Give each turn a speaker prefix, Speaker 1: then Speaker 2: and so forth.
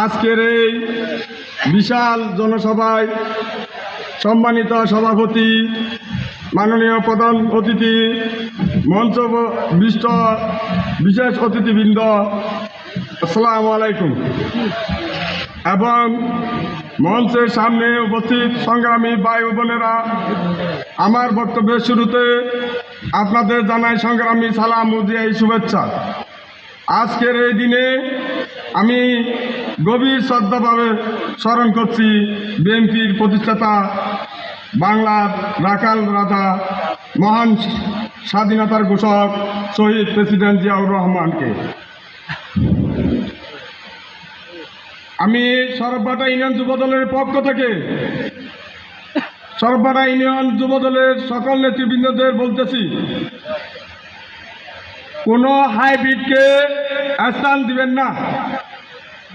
Speaker 1: আজকের এই বিশাল জনসভায় সম্মানিত সভাপতি, মাননীয় প্রধান অতিথি, মঞ্চবিষ্ট বিশেষ অতিথিবৃন্দ, আসসালামু আলাইকুম। এবং মঞ্চের সামনে উপস্থিত সংগ্রামী ভাই ও বোনেরা, আমার বক্তব্যের শুরুতে আপনাদের জানাই সংগ্রামী সালাম ও জিয়াই শুভেচ্ছা। আজকের এই দিনে আমি গভীর শ্রদ্ধাভাবে স্মরণ করছি বিএনপির প্রতিষ্ঠাতা, বাংলার রাখাল রাজা, মহান স্বাধীনতার ঘোষক শহীদ প্রেসিডেন্ট জিয়াউর রহমানকে। আমি সরবপাড়া ইউনিয়ন যুবদলের পক্ষ থেকে সরবপাড়া ইউনিয়ন যুবদলের সকল নেতৃবৃন্দদের বলতেছি, কোনো হাইব্রিডকে স্থান দিবেন না।